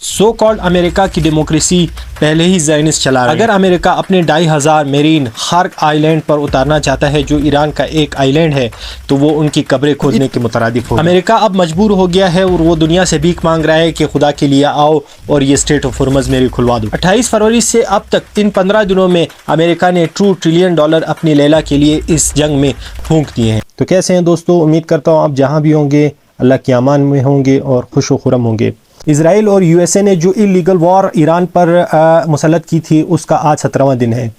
So called America की democracy पहले ही Zionist चला रहा है। अगर अमेरिका अपने 2500 मेरीन खार्क आइलैंड पर उतारना चाहता है जो ईरान का एक आइलैंड है तो वो उनकी कब्रें खोदने के मुतरादिफ हो। अमेरिका अब मजबूर हो गया है और वो दुनिया से भीख मांग रहा है कि खुदा के लिए आओ और ये स्टेट ऑफ हॉर्मज़ मेरी खुलवा दो। 28 फरवरी से अब तक इन 15 दिनों में अमेरिका ने $2 ट्रिलियन अपनी लैला के लिए इस जंग में फूंक दिए हैं। तो कैसे हैं दोस्तों, उम्मीद करता हूँ आप जहाँ भी होंगे अल्लाह के अमान में होंगे और खुश व खुरम होंगे। इज़राइल और यूएसए ने जो इलीगल वॉर ईरान पर मुसल्लत की थी उसका आज 17वां दिन है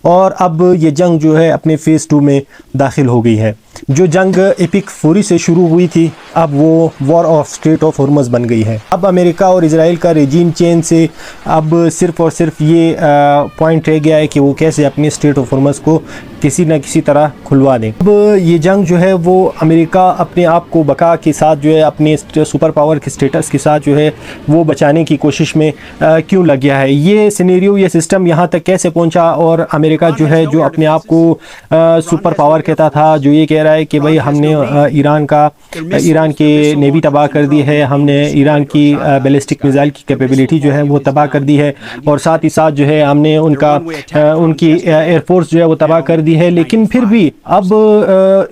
और अब ये जंग जो है अपने फ़ेज़ 2 में दाखिल हो गई है। जो जंग एपिक फुरी से शुरू हुई थी अब वो वॉर ऑफ स्टेट ऑफ हॉर्मज़ बन गई है। अब अमेरिका और इज़राइल का रेजीम चेंज से अब सिर्फ़ और सिर्फ ये पॉइंट रह गया है कि वो कैसे अपने स्टेट ऑफ हॉर्मज़ को किसी न किसी तरह खुलवा दें। अब ये जंग जो है वो अमेरिका अपने आप को बका के साथ जो है अपने सुपर पावर के स्टेटस के साथ जो है वो बचाने की कोशिश में क्यों लग गया है। ये सिनेरियो ये सिस्टम यहाँ तक कैसे पहुँचा और अमेरिका जो है जो अपने आप को सुपर पावर कहता था, जो ये कह रहा है कि भाई हमने ईरान के नेवी तबाह कर दी है, हमने ईरान की बैलिस्टिक मिसाइल की कैपेबिलिटी जो है वो तबाह कर दी है और साथ ही साथ जो है हमने उनकी एयरफोर्स जो है वो तबाह कर दी है। लेकिन फिर भी अब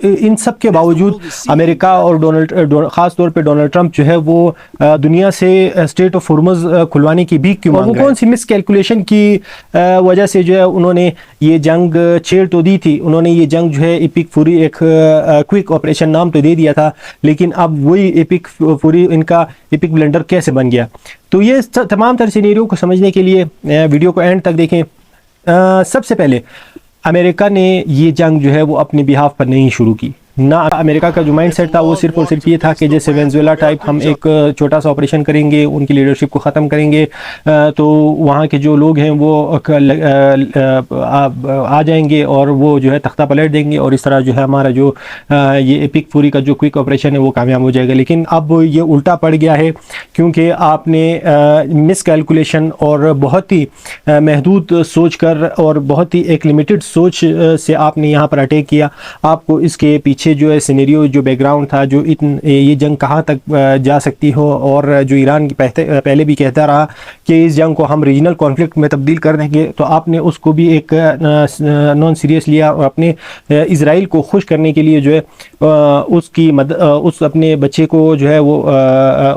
इन सब के बावजूद अमेरिका और ख़ास तौर पे डोनाल्ड ट्रंप जो है वो दुनिया से स्टेट ऑफ हॉर्मज़ खुलवाने की भीख क्यों मांग रहे हैं। वो कौन सी मिस कैलकुलेशन की वजह से जो है उन्होंने ये जंग छेड़ तो दी थी, उन्होंने ये जंग जो है एपिक फुरी एक क्विक ऑपरेशन नाम तो दे दिया था, लेकिन अब वही एपिक फुरी इनका एपिक ब्लेंडर कैसे बन गया। तो ये तमाम तरह सिनेरियो को समझने के लिए वीडियो को एंड तक देखें। सबसे पहले अमेरिका ने ये जंग जो है वो अपने बिहाफ पर नहीं शुरू की। ना अमेरिका का जो माइंड सेट था वो सिर्फ और सिर्फ ये था कि जैसे वेनेजुएला टाइप हम एक छोटा सा ऑपरेशन करेंगे, उनकी लीडरशिप को ख़त्म करेंगे तो वहाँ के जो लोग हैं वो आ जाएंगे और वो जो है तख्ता पलट देंगे और इस तरह जो है हमारा जो ये एपिक फुरी का जो क्विक ऑपरेशन है वो कामयाब हो जाएगा। लेकिन अब ये उल्टा पड़ गया है क्योंकि आपने मिस कैलकुलेशन और बहुत ही महदूद सोच कर और बहुत ही एक लिमिटेड सोच से आपने यहाँ पर अटैक किया। आपको इसके पीछे जो है सिनेरियो जो बैकग्राउंड था, जो ये जंग कहाँ तक जा सकती हो और जो ईरान पहले भी कहता रहा कि इस जंग को हम रीजनल कॉन्फ्लिक्ट में तब्दील कर देंगे, तो आपने उसको भी एक नॉन सीरियस लिया और अपने इज़राइल को खुश करने के लिए जो है उस अपने बच्चे को जो है वो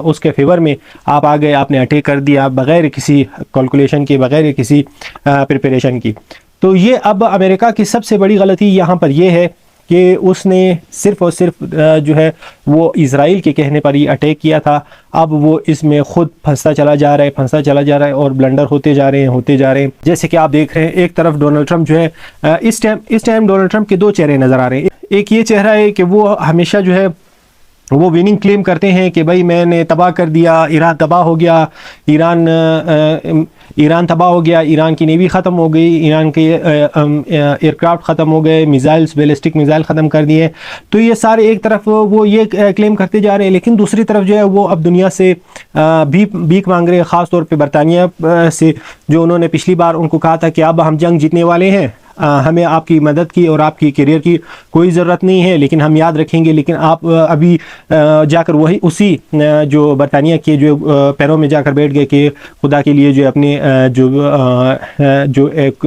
उसके फेवर में आप आ गए, आपने अटैक कर दिया बग़ैर किसी कैलकुलेशन के, बग़ैर किसी प्रिपरेशन की। तो ये अब अमेरिका की सबसे बड़ी गलती यहाँ पर यह है कि उसने सिर्फ और सिर्फ जो है वो इज़राइल के कहने पर ही अटैक किया था। अब वो इसमें खुद फंसता चला जा रहा है और ब्लंडर होते जा रहे हैं। जैसे कि आप देख रहे हैं एक तरफ डोनाल्ड ट्रंप जो है इस टाइम डोनाल्ड ट्रंप के दो चेहरे नज़र आ रहे हैं। एक ये चेहरा है कि वो हमेशा जो है वो विनिंग क्लेम करते हैं कि भाई मैंने तबाह कर दिया, ईरान तबाह हो गया, ईरान तबाह हो गया, ईरान की नेवी ख़त्म हो गई, ईरान के एयरक्राफ्ट ख़त्म हो गए, मिसाइल्स बैलिस्टिक मिसाइल ख़त्म कर दिए। तो ये सारे एक तरफ वो ये क्लेम करते जा रहे हैं, लेकिन दूसरी तरफ जो है वो अब दुनिया से भीख मांग रहे हैं, ख़ास तौर पे बरतानिया से, जो उन्होंने पिछली बार उनको कहा था कि अब हम जंग जीतने वाले हैं, हमें आपकी मदद की और आपकी करियर की कोई ज़रूरत नहीं है, लेकिन हम याद रखेंगे। लेकिन आप अभी जाकर वही उसी जो बरतानिया के जो पैरों में जाकर बैठ गए कि खुदा के लिए जो अपने जो एक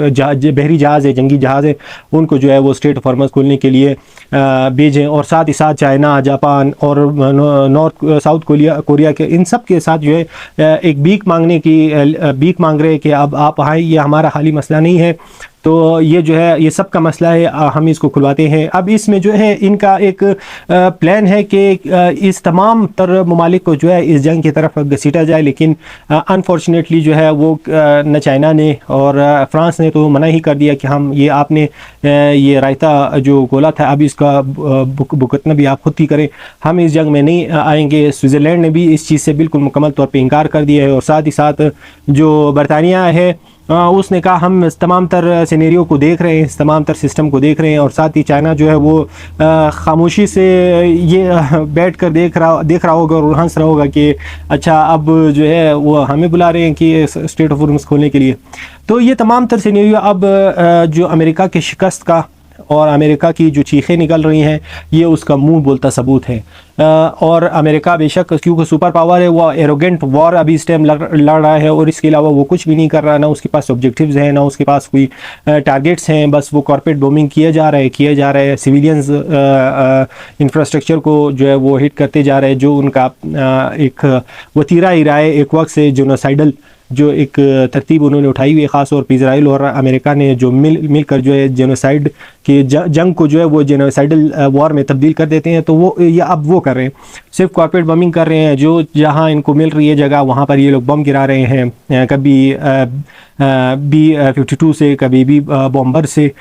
बहरी जहाज़ है, जंगी जहाज़ है, उनको जो है वो स्टेट ऑफ हॉर्मज़ खोलने के लिए भेजें और साथ ही साथ चाइना, जापान और साउथ कोरिया के इन सब के साथ जो है एक भीख मांग रहे हैं कि अब आप आए, ये हमारा हाली मसला नहीं है। तो ये जो है ये सब का मसला है, हम इसको खुलवाते हैं। अब इसमें जो है इनका एक प्लान है कि इस तमाम तर ममालिक को जो है इस जंग की तरफ घसीटा जाए, लेकिन अनफॉर्चुनेटली जो है वो न चाइना ने और फ्रांस ने तो मना ही कर दिया कि हम ये आपने ये रायता जो गोला था अब इसका भुगतना भी आप खुद ही करें, हम इस जंग में नहीं आएंगे। स्विट्ज़रलैंड ने भी इस चीज़ से बिल्कुल मुकम्मल तौर पर इनकार कर दिया है और साथ ही साथ जो बरतानिया है उसने कहा हम इस तमाम तर सिनेरियो को देख रहे हैं, इस तमाम तर सिस्टम को देख रहे हैं। और साथ ही चाइना जो है वो खामोशी से ये बैठ कर देख रहा होगा और हंस रहा होगा कि अच्छा अब जो है वो हमें बुला रहे हैं कि स्टेट ऑफ हॉर्मज़ खोलने के लिए। तो ये तमाम तर सिनेरियो अब जो अमेरिका के शिकस्त का और अमेरिका की जो चीखें निकल रही हैं ये उसका मुंह बोलता सबूत है। और अमेरिका बेशक क्योंकि सुपर पावर है, वो एरोगेंट वॉर अभी इस टाइम लड़ रहा है और इसके अलावा वो कुछ भी नहीं कर रहा, ना उसके पास ऑब्जेक्टिव्स हैं, ना उसके पास कोई टारगेट्स हैं, बस वो कॉर्पोरेट बॉम्बिंग किया जा रहा है, सिविलियंस इंफ्रास्ट्रक्चर को जो है वो हिट करते जा रहे हैं, जो उनका एक वतीरा ही रहा है एक वक्त से, जेनोसाइडल जो एक तरतीब उन्होंने उठाई हुई है, ख़ास तौर पर इजराइल और अमेरिका ने जो मिलकर जो है जेनोसाइड के जंग को जो है वो जेनोसाइडल वॉर में तब्दील कर देते हैं। तो वो ये अब वो कर रहे हैं, सिर्फ कॉर्पोरेट बमिंग कर रहे हैं, जो जहां इनको मिल रही है जगह वहां पर ये लोग बम गिरा रहे हैं, कभी B-52 से, कभी भी बॉम्बर से,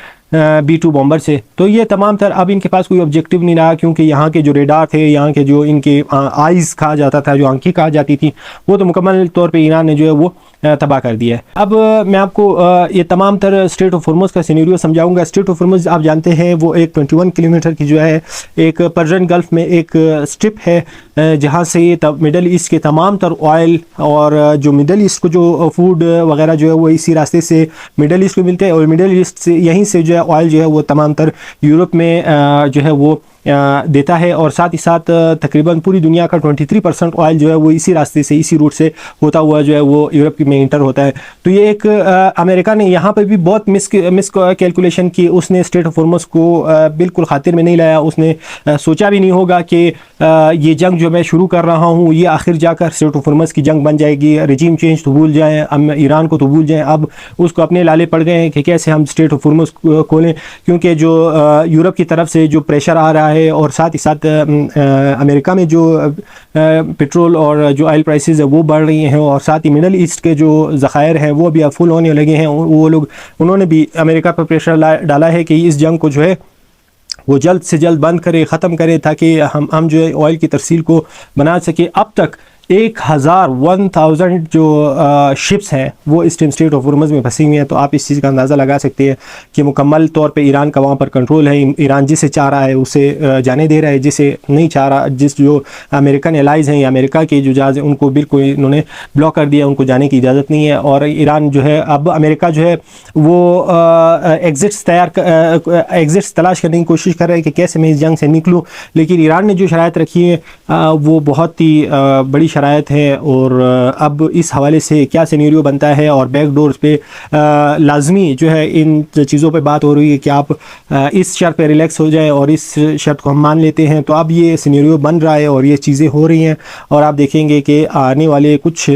B-2 बॉम्बर से। तो ये तमाम तर अब इनके पास कोई ऑब्जेक्टिव नहीं रहा, क्योंकि यहाँ के जो रेडार थे, यहाँ के जो इनके आइज़ कहा जाता था, जो आंखें कहा जाती थी, वो तो मुकम्मल तौर पे ईरान ने जो है वो तबाह कर दिया है। अब मैं आपको ये तमाम तर स्ट्रेट ऑफ हॉर्मुज़ का सिनेरियो समझाऊंगा। स्ट्रेट ऑफ हॉर्मुज़ आप जानते हैं वो एक 21 किलोमीटर की जो है एक पर्शियन गल्फ़ में एक स्ट्रिप है, जहाँ से मिडल ईस्ट के तमाम तर ऑयल और जो मिडल ईस्ट को जो फूड वगैरह जो है वो इसी रास्ते से मिडल ईस्ट को मिलते हैं, और मिडल ईस्ट से यहीं से जो है ऑयल जो है वो तमाम तर यूरोप में जो है वो देता है, और साथ ही साथ तकरीबन पूरी दुनिया का 23% ऑयल जो है वो इसी रास्ते से, इसी रूट से होता हुआ जो है वो यूरोप में इंटर होता है। तो ये एक अमेरिका ने यहाँ पर भी बहुत मिस कैलकुलेशन की, उसने स्ट्रेट ऑफ हॉर्मुज़ को बिल्कुल खातिर में नहीं लाया, उसने सोचा भी नहीं होगा कि ये जंग जो मैं शुरू कर रहा हूँ ये आखिर जाकर स्ट्रेट ऑफ हॉर्मुज़ की जंग बन जाएगी। रिजीम चेंज तो भूल जाएँ, हम ईरान को तो भूल जाएँ, अब उसको अपने लाले पड़ गए हैं कि कैसे हम स्ट्रेट ऑफ हॉर्मुज़ खोलें, क्योंकि जो यूरोप की तरफ से जो प्रेशर आ रहा है और साथ ही साथ अमेरिका में जो पेट्रोल और जो ऑयल प्राइसेस है वो बढ़ रही हैं, और साथ ही मिडल ईस्ट के जो ज़खायर हैं वो भी अब फुल होने लगे हैं। वो लोग उन्होंने भी अमेरिका पर प्रेशर डाला है कि इस जंग को जो है वो जल्द से जल्द बंद करे, ख़त्म करे, ताकि हम जो है ऑयल की तरसील को बना सके। अब तक 1000 जो शिप्स हैं वो इस टाइम स्ट्रेट ऑफ हॉर्मुज़ में फंसी हुई हैं। तो आप इस चीज़ का अंदाज़ा लगा सकते हैं कि मुकम्मल तौर पे ईरान का वहाँ पर कंट्रोल है। ईरान जिसे चाह रहा है उसे जाने दे रहा है, जिसे नहीं चाह रहा, जिस जो अमेरिकन एलाइज़ हैं या अमेरिका के जो जहाज़ हैं उनको बिल्कुल इन्होंने ब्लॉक कर दिया, उनको जाने की इजाज़त नहीं है। और ईरान जो है, अब अमेरिका जो है वो एग्ज़िट्स तलाश करने की कोशिश कर रहा है कि कैसे मैं इस जंग से निकलूँ, लेकिन ईरान ने जो शराइत रखी है वो बहुत ही बड़ी शराइत है। और अब इस हवाले से क्या सिनेरियो बनता है, और बैक डोर्स पे लाजमी जो है इन चीज़ों पे बात हो रही है कि आप इस शर्त पे रिलैक्स हो जाए और इस शर्त को हम मान लेते हैं। तो अब ये सिनेरियो बन रहा है और ये चीज़ें हो रही हैं, और आप देखेंगे कि आने वाले कुछ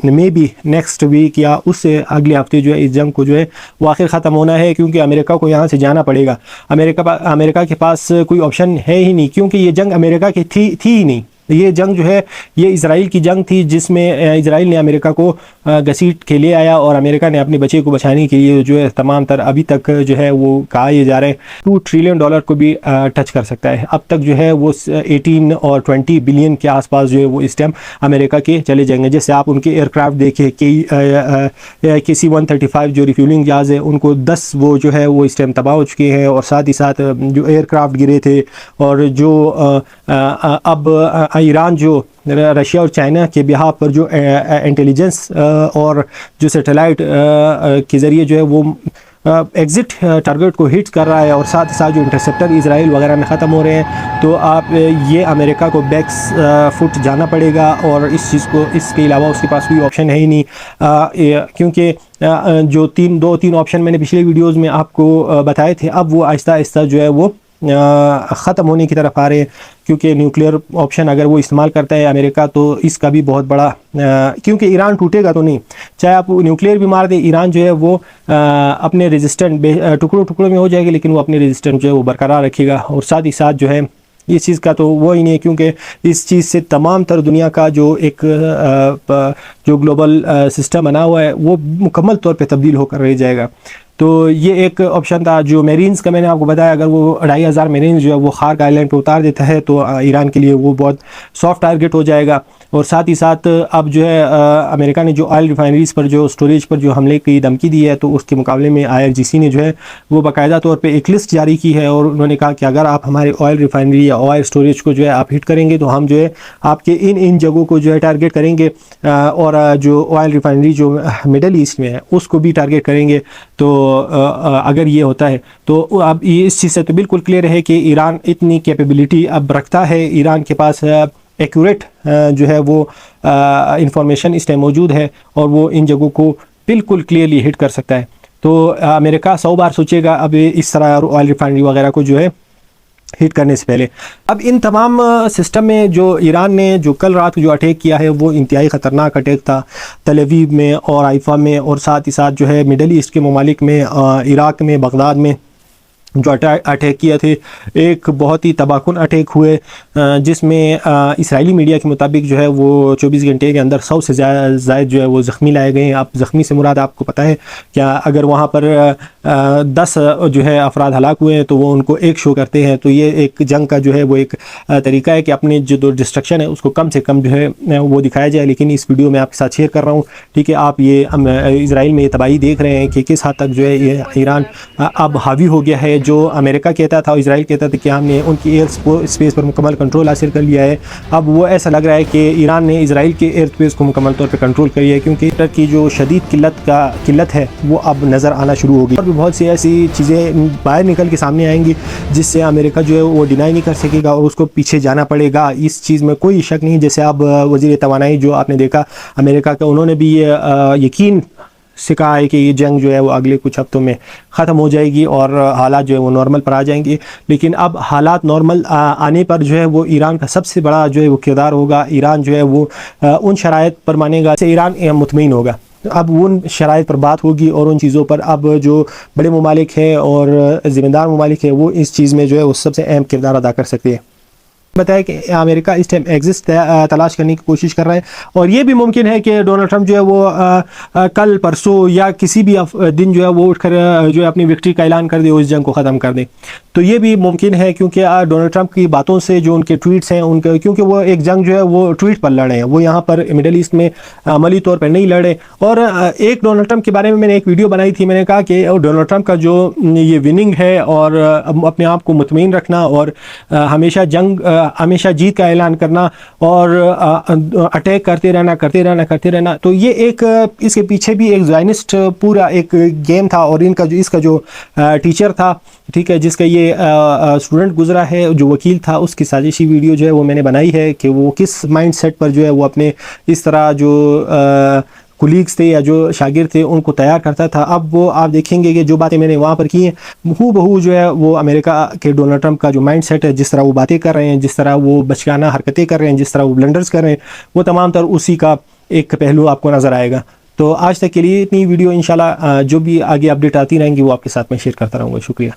मे बी नेक्स्ट वीक या उससे अगले हफ्ते जो है इस जंग को जो है वो आखिर ख़त्म होना है, क्योंकि अमेरिका को यहाँ से जाना पड़ेगा। अमेरिका के पास कोई ऑप्शन है ही नहीं, क्योंकि ये जंग अमेरिका की थी ही नहीं। ये जंग जो है ये इजराइल की जंग थी, जिसमें इजराइल ने अमेरिका को घसीट के ले आया, और अमेरिका ने अपने बच्चे को बचाने के लिए जो है तमाम तर अभी तक जो है वो कहा ये जा रहे हैं $2 ट्रिलियन को भी टच कर सकता है। अब तक जो है वो 18 और 20 बिलियन के आसपास जो है वो इस टाइम अमेरिका के चले जाएंगे। जैसे आप उनके एयरक्राफ्ट देखें कि C-135 जो रिफ्यूलिंग जहाज़ है उनको 10 वो जो है वो इस टाइम तबाह हो चुके हैं, और साथ ही साथ जो एयरक्राफ्ट गिरे थे, और जो अब ईरान जो रशिया और चाइना के बिहाफ पर जो इंटेलिजेंस और जो सैटेलाइट के ज़रिए जो है वो एग्ज़िट टारगेट को हिट कर रहा है, और साथ ही साथ जो इंटरसेप्टर इजराइल वगैरह में ख़त्म हो रहे हैं। तो आप ये अमेरिका को बैक्स फुट जाना पड़ेगा, और इस चीज़ को, इसके अलावा उसके पास कोई ऑप्शन है ही नहीं, क्योंकि जो 2-3 ऑप्शन मैंने पिछले वीडियोज़ में आपको बताए थे, अब वो आहिस्ता आहिस्ता जो है वो ख़त्म होने की तरफ आ रहे हैं। क्योंकि न्यूक्लियर ऑप्शन अगर वो इस्तेमाल करता है अमेरिका, तो इसका भी बहुत बड़ा, क्योंकि ईरान टूटेगा तो नहीं, चाहे आप न्यूक्लियर भी मार दें, ईरान जो है वो अपने रेजिस्टेंट टुकड़ों टुकड़ों में हो जाएगी, लेकिन वो अपने रेजिस्टेंट जो है वो बरकरार रखेगा। और साथ ही साथ जो है इस चीज़ का तो वो ही नहीं है, क्योंकि इस चीज़ से तमाम तर दुनिया का जो एक जो ग्लोबल सिस्टम बना हुआ है वो मुकम्मल तौर पे तब्दील होकर रह जाएगा। तो ये एक ऑप्शन था। जो मेरीन्स का मैंने आपको बताया, अगर वो 2500 मेरीन्स जो है वो खार्क आइलैंड पर उतार देता है तो ईरान के लिए वो बहुत सॉफ्ट टारगेट हो जाएगा। और साथ ही साथ अब जो है अमेरिका ने जो ऑयल रिफाइनरीज़ पर जो स्टोरेज पर जो हमले की धमकी दी है, तो उसके मुकाबले में IRGC ने जो है वो बाकायदा तौर पे एक लिस्ट जारी की है, और उन्होंने कहा कि अगर आप हमारे ऑयल रिफाइनरी या ऑयल स्टोरेज को जो है आप हिट करेंगे तो हम जो है आपके इन जगहों को जो है टारगेट करेंगे, और जो ऑयल रिफाइनरी जो मिडल ईस्ट में है उसको भी टारगेट करेंगे। तो अगर ये होता है तो अब ये इस चीज़ से तो बिल्कुल क्लियर है कि ईरान इतनी कैपेबिलिटी अब रखता है, ईरान के पास एक्यूरेट जो है वो इंफॉर्मेशन इस टाइम मौजूद है और वो इन जगहों को बिल्कुल क्लियरली हिट कर सकता है। तो अमेरिका 100 बार सोचेगा अब इस तरह ऑयल रिफाइनरी वगैरह को जो है हिट करने से पहले। अब इन तमाम सिस्टम में जो ईरान ने जो कल रात जो अटैक किया है वो इंतहाई ख़तरनाक अटैक था, तल अवीव में और हाइफा में, और साथ ही साथ जो है मिडल ईस्ट के ममालिक में, इराक़ में, बगदाद में जो अटैक किए थे। एक बहुत ही तबाहकुन अटैक हुए जिसमें इस्राएली मीडिया के मुताबिक जो है वो 24 घंटे के अंदर 100 से ज़ायद जो है वो ज़ख्मी लाए गए हैं। आप ज़ख्मी से मुराद आपको पता है क्या, अगर वहाँ पर 10 जो है अफराद हलाक हुए हैं तो वो उनको एक शो करते हैं। तो ये एक जंग का जो है वो एक तरीका है कि अपने जो डिस्ट्रक्शन है उसको कम से कम जो है वो दिखाया जाए। लेकिन इस वीडियो में आपके साथ शेयर कर रहा हूँ, ठीक है। आप ये इजराइल में ये तबाही देख रहे हैं कि किस हद तक जो है ये ईरान अब हावी हो गया है। जो अमेरिका कहता था, इजराइल कहता था कि हमने उनकी एयर स्पेस पर मुकम्मल कंट्रोल हासिल कर लिया है, अब वो ऐसा लग रहा है कि ईरान ने इजराइल के एयर स्पेस को मुकम्मल तौर पर कंट्रोल कर लिया है, क्योंकि इंटरनेट की जो शदीद किल्लत है वो अब नज़र आना शुरू होगी। और भी बहुत सी ऐसी चीज़ें बाहर निकल के सामने आएंगी जिससे अमेरिका जो है वो डिनाई नहीं कर सकेगा और उसको पीछे जाना पड़ेगा। इस चीज़ में कोई शक नहीं। जैसे अब वज़ीर तवानाई जो आपने देखा अमेरिका का, उन्होंने भी ये यकीन से कहा है कि ये जंग जो है वो अगले कुछ हफ्तों में ख़त्म हो जाएगी और हालात जो है वो नॉर्मल पर आ जाएंगे। लेकिन अब हालात नॉर्मल आने पर जो है वो ईरान का सबसे बड़ा जो है वो किरदार होगा। ईरान जो है वो उन शराइत पर मानेगा से ईरान मुतमईन होगा। अब उन शराइत पर बात होगी और उन चीज़ों पर अब जो बड़े ममालिक हैं और ज़िम्मेदार ममालिक हैं वो इस चीज़ में जो है वो सबसे अहम किरदार अदा कर सकते हैं। बताया कि अमेरिका इस टाइम एग्जिट तलाश करने की कोशिश कर रहा है और ये भी मुमकिन है कि डोनाल्ड ट्रंप जो है वो कल परसों या किसी भी दिन जो है वो उठकर जो है अपनी विक्ट्री का ऐलान कर दे और इस जंग को ख़त्म कर दे। तो ये भी मुमकिन है क्योंकि डोनाल्ड ट्रंप की बातों से, जो उनके ट्वीट्स हैं उनके, क्योंकि वो एक जंग जो है वो ट्वीट पर लड़े हैं, वो यहाँ पर मिडल ईस्ट में अमली तौर पर नहीं लड़े। और एक डोनाल्ड ट्रंप के बारे में मैंने एक वीडियो बनाई थी, मैंने कहा कि डोनाल्ड ट्रंप का जो ये विनिंग है और अपने आप को मुतमईन रखना और हमेशा जीत का ऐलान करना और अटैक करते रहना, तो ये एक इसके पीछे भी एक ज़ायनिस्ट पूरा एक गेम था। और इसका जो टीचर था, ठीक है, जिसका ये स्टूडेंट गुजरा है, जो वकील था, उसकी साजिशी वीडियो जो है वो मैंने बनाई है कि वो किस माइंड सेट पर जो है वो अपने इस तरह जो कुलीग्स थे या जो शागिर्द थे उनको तैयार करता था। अब वो आप देखेंगे कि जो बातें मैंने वहाँ पर की हैं हूबहू जो है वो अमेरिका के डोनाल्ड ट्रंप का जो माइंड सेट है, जिस तरह वो बातें कर रहे हैं, जिस तरह वो बचकाना हरकतें कर रहे हैं, जिस तरह वो ब्लंडर्स कर रहे हैं, वो तमाम तर उसी का एक पहलू आपको नज़र आएगा। तो आज तक के लिए इतनी वीडियो, इंशाल्लाह जो भी आगे अपडेट आती रहेंगी वो आपके साथ में शेयर करता रहूँगा। शुक्रिया।